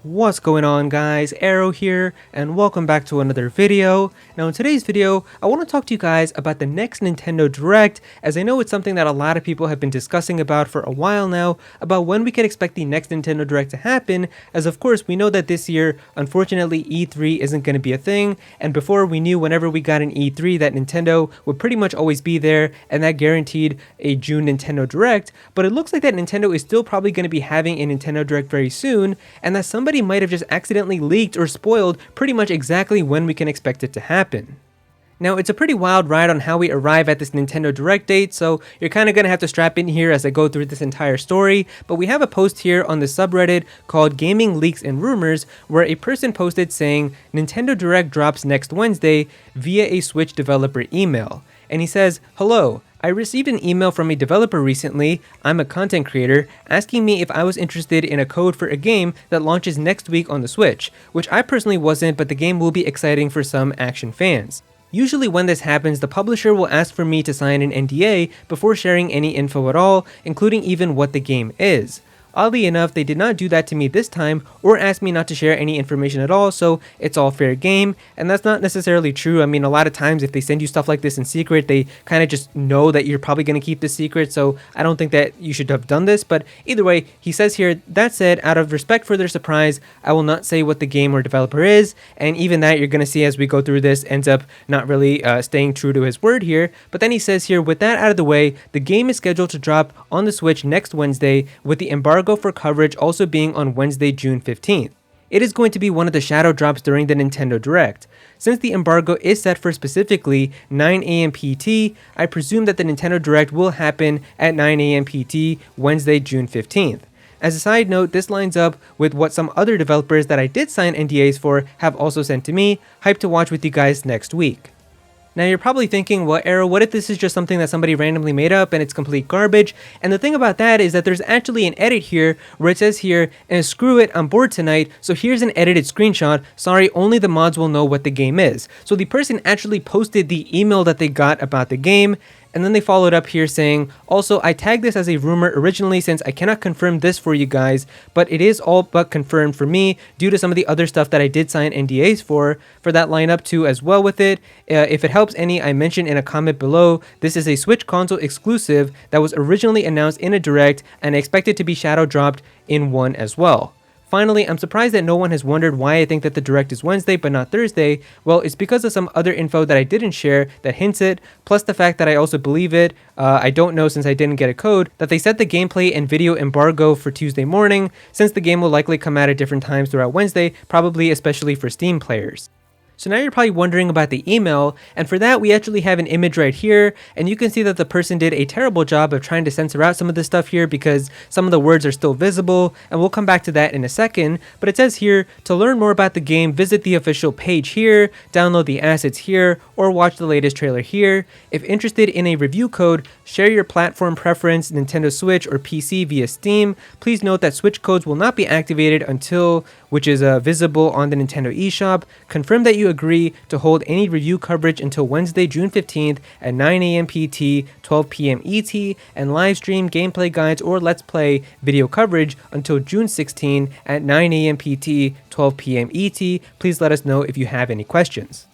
What's going on, guys? Aero here, and welcome back to another video. Now in today's video, I want to talk to you guys about the next Nintendo Direct, as I know it's something that a lot of people have been discussing about for a while now, about when we could expect the next Nintendo Direct to happen, as of course we know that this year, unfortunately E3 isn't going to be a thing, and before we knew whenever we got an E3 that Nintendo would pretty much always be there, and that guaranteed a June Nintendo Direct, but it looks like that Nintendo is still probably going to be having a Nintendo Direct very soon, and that somebody might have just accidentally leaked or spoiled pretty much exactly when we can expect it to happen. Now, it's a pretty wild ride on how we arrive at this Nintendo Direct date, so you're kind of going to have to strap in here as I go through this entire story, but we have a post here on the subreddit called Gaming Leaks and Rumors, where a person posted saying, Nintendo Direct drops next Wednesday via a Switch developer email. And he says, "Hello, I received an email from a developer recently, I'm a content creator, asking me if I was interested in a code for a game that launches next week on the Switch, which I personally wasn't, but the game will be exciting for some action fans. Usually when this happens, the publisher will ask for me to sign an NDA before sharing any info at all, including even what the game is. Oddly enough, they did not do that to me this time or ask me not to share any information at all, so it's all fair game, and that's not necessarily true. I mean, a lot of times if they send you stuff like this in secret, they kind of just know that you're probably going to keep this secret, so I don't think that you should have done this, but either way, he says here, that said, out of respect for their surprise, I will not say what the game or developer is, and even that you're going to see as we go through this ends up not really staying true to his word here, but then he says here, with that out of the way, the game is scheduled to drop on the Switch next Wednesday, with the embargo for coverage also being on Wednesday, June 15th. It is going to be one of the shadow drops during the Nintendo Direct. Since the embargo is set for specifically 9 AM PT, I presume that the Nintendo Direct will happen at 9 AM PT, Wednesday, June 15th. As a side note, this lines up with what some other developers that I did sign NDAs for have also sent to me, hyped to watch with you guys next week. Now you're probably thinking, well, Aero, what if this is just something that somebody randomly made up and it's complete garbage? And the thing about that is that there's actually an edit here where it says here, and screw it, I'm bored tonight, so here's an edited screenshot. Sorry, only the mods will know what the game is. So the person actually posted the email that they got about the game, and then they followed up here saying, also, I tagged this as a rumor originally since I cannot confirm this for you guys, but it is all but confirmed for me due to some of the other stuff that I did sign NDAs for that lineup too as well with it. If it helps any, I mentioned in a comment below, this is a Switch console exclusive that was originally announced in a Direct and I expect it to be shadow dropped in one as well. Finally, I'm surprised that no one has wondered why I think that the Direct is Wednesday but not Thursday. Well, it's because of some other info that I didn't share that hints it, plus the fact that I also believe it, I don't know since I didn't get a code, that they set the gameplay and video embargo for Tuesday morning, since the game will likely come out at different times throughout Wednesday, probably especially for Steam players. So now you're probably wondering about the email, and for that we actually have an image right here, and you can see that the person did a terrible job of trying to censor out some of this stuff here because some of the words are still visible, and we'll come back to that in a second, but it says here, to learn more about the game, visit the official page here, download the assets here, or watch the latest trailer here. If interested in a review code, share your platform preference, Nintendo Switch or PC via Steam. Please note that Switch codes will not be activated until, which is visible on the Nintendo eShop. Confirm that you agree to hold any review coverage until Wednesday, June 15th at 9 AM PT, 12 PM ET, and live stream gameplay guides or Let's Play video coverage until June 16 at 9 AM PT, 12 PM ET. Please let us know if you have any questions.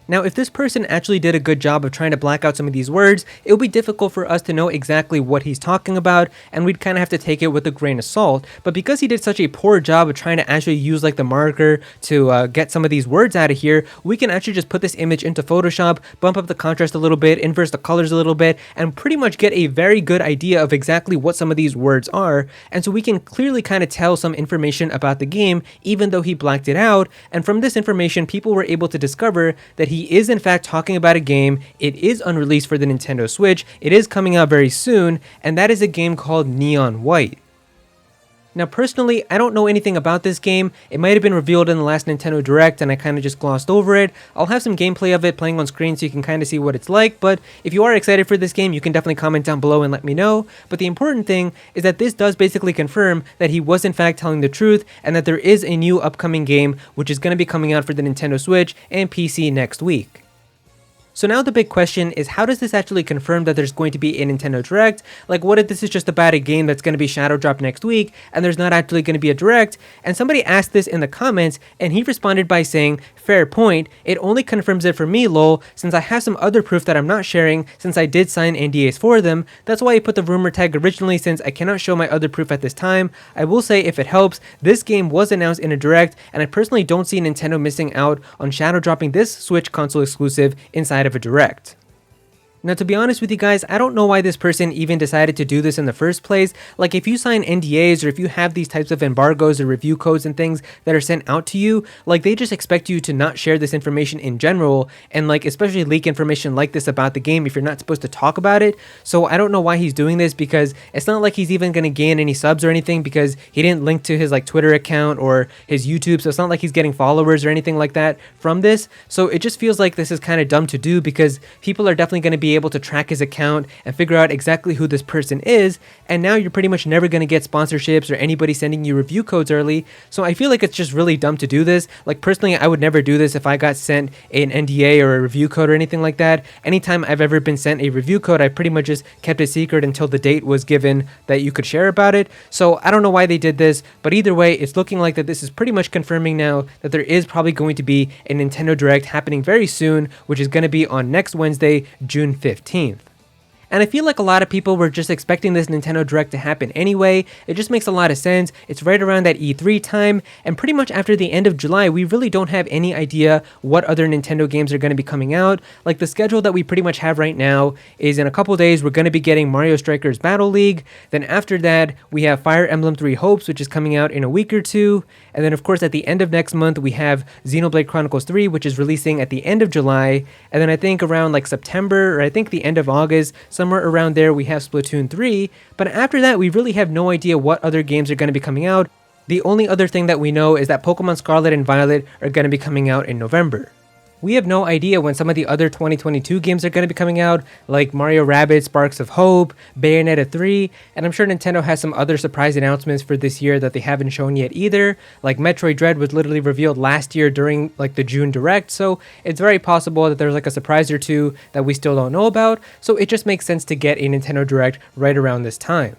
Now, if this person actually did a good job of trying to black out some of these words, it will be difficult for us to know exactly what he's talking about, and we'd kind of have to take it with a grain of salt. But because he did such a poor job of trying to actually use like the marker to get some of these words out of here, we can actually just put this image into Photoshop, bump up the contrast a little bit, inverse the colors a little bit, and pretty much get a very good idea of exactly what some of these words are. And so we can clearly kind of tell some information about the game, even though he blacked it out. And from this information, people were able to discover that he is in fact talking about a game. It is unreleased for the Nintendo Switch. It is coming out very soon, and that is a game called Neon White. Now personally, I don't know anything about this game. It might have been revealed in the last Nintendo Direct and I kind of just glossed over it. I'll have some gameplay of it playing on screen so you can kind of see what it's like, but if you are excited for this game, you can definitely comment down below and let me know. But the important thing is that this does basically confirm that he was in fact telling the truth and that there is a new upcoming game which is going to be coming out for the Nintendo Switch and PC next week. So now the big question is, how does this actually confirm that there's going to be a Nintendo Direct? Like, what if this is just about a game that's going to be shadow dropped next week and there's not actually going to be a Direct? And somebody asked this in the comments and he responded by saying, fair point, it only confirms it for me, lol, since I have some other proof that I'm not sharing since I did sign NDAs for them. That's why I put the rumor tag originally, since I cannot show my other proof at this time. I will say, if it helps, this game was announced in a Direct and I personally don't see Nintendo missing out on shadow dropping this Switch console exclusive inside of a Direct. Now, to be honest with you guys, I don't know why this person even decided to do this in the first place. Like, if you sign NDAs or if you have these types of embargoes or review codes and things that are sent out to you, like, they just expect you to not share this information in general, and like, especially leak information like this about the game if you're not supposed to talk about it. So I don't know why he's doing this, because it's not like he's even going to gain any subs or anything, because he didn't link to his like Twitter account or his YouTube, so it's not like he's getting followers or anything like that from this. So it just feels like this is kind of dumb to do, because people are definitely going to be able to track his account and figure out exactly who this person is, and now you're pretty much never going to get sponsorships or anybody sending you review codes early. So I feel like it's just really dumb to do this. Like, personally, I would never do this if I got sent an NDA or a review code or anything like that. Anytime I've ever been sent a review code, I pretty much just kept it secret until the date was given that you could share about it. So I don't know why they did this, but either way, it's looking like that this is pretty much confirming now that there is probably going to be a Nintendo Direct happening very soon, which is going to be on next Wednesday, June 15th. And I feel like a lot of people were just expecting this Nintendo Direct to happen anyway. It just makes a lot of sense. It's right around that E3 time, and pretty much after the end of July, we really don't have any idea what other Nintendo games are going to be coming out. Like, the schedule that we pretty much have right now is in a couple days, we're going to be getting Mario Strikers Battle League. Then after that, we have Fire Emblem 3 Hopes, which is coming out in a week or two. And then, of course, at the end of next month, we have Xenoblade Chronicles 3, which is releasing at the end of July. And then I think around like September, or I think the end of August, somewhere around there, we have Splatoon 3. But after that, we really have no idea what other games are going to be coming out. The only other thing that we know is that Pokemon Scarlet and Violet are going to be coming out in November. We have no idea when some of the other 2022 games are going to be coming out, like Mario Rabbids Sparks of Hope, Bayonetta 3, and I'm sure Nintendo has some other surprise announcements for this year that they haven't shown yet either. Like Metroid Dread was literally revealed last year during like the June Direct, so it's very possible that there's like a surprise or two that we still don't know about, so it just makes sense to get a Nintendo Direct right around this time.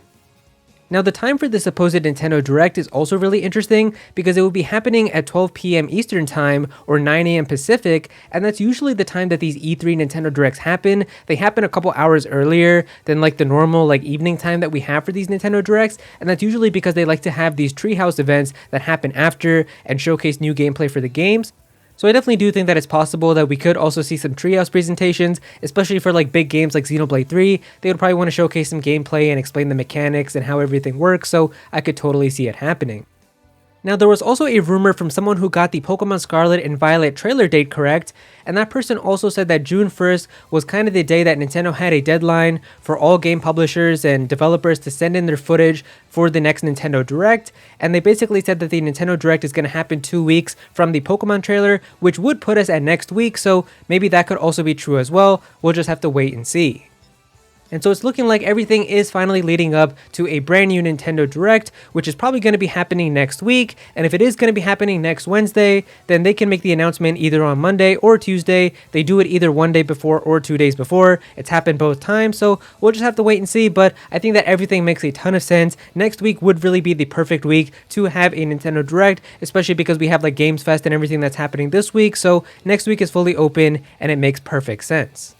Now, the time for the supposed Nintendo Direct is also really interesting because it will be happening at 12 p.m. Eastern Time or 9 a.m. Pacific, and that's usually the time that these E3 Nintendo Directs happen. They happen a couple hours earlier than like the normal like evening time that we have for these Nintendo Directs, and that's usually because they like to have these treehouse events that happen after and showcase new gameplay for the games. So I definitely do think that it's possible that we could also see some treehouse presentations, especially for like big games like Xenoblade 3. They would probably want to showcase some gameplay and explain the mechanics and how everything works, so I could totally see it happening. Now, there was also a rumor from someone who got the Pokemon Scarlet and Violet trailer date correct, and that person also said that June 1st was kind of the day that Nintendo had a deadline for all game publishers and developers to send in their footage for the next Nintendo Direct, and they basically said that the Nintendo Direct is going to happen 2 weeks from the Pokemon trailer, which would put us at next week, so maybe that could also be true as well. We'll just have to wait and see. And so it's looking like everything is finally leading up to a brand new Nintendo Direct, which is probably going to be happening next week. And if it is going to be happening next Wednesday, then they can make the announcement either on Monday or Tuesday. They do it either one day before or 2 days before. It's happened both times, so we'll just have to wait and see. But I think that everything makes a ton of sense. Next week would really be the perfect week to have a Nintendo Direct, especially because we have like Games Fest and everything that's happening this week. So next week is fully open and it makes perfect sense.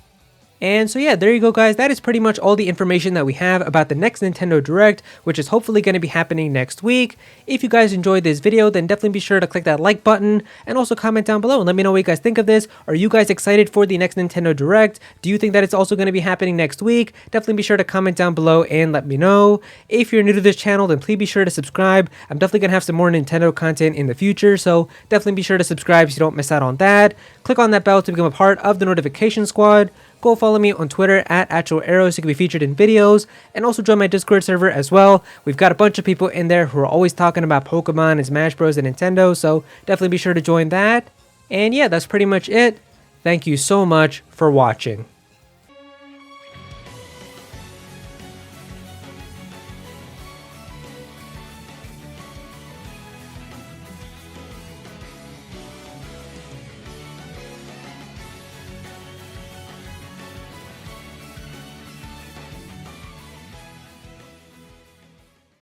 And so yeah, there you go guys, that is pretty much all the information that we have about the next Nintendo Direct, which is hopefully going to be happening next week. If you guys enjoyed this video, then definitely be sure to click that like button and also comment down below and let me know what you guys think of this. Are you guys excited for the next Nintendo Direct? Do you think that it's also going to be happening next week? Definitely be sure to comment down below and let me know. If you're new to this channel, then please be sure to subscribe. I'm definitely going to have some more Nintendo content in the future, so definitely be sure to subscribe so you don't miss out on that. Click on that bell to become a part of the notification squad. Go follow me on Twitter at Aero so you can be featured in videos, and also join my Discord server as well. We've got a bunch of people in there who are always talking about Pokemon and Smash Bros and Nintendo, so definitely be sure to join that. And yeah, that's pretty much it. Thank you so much for watching.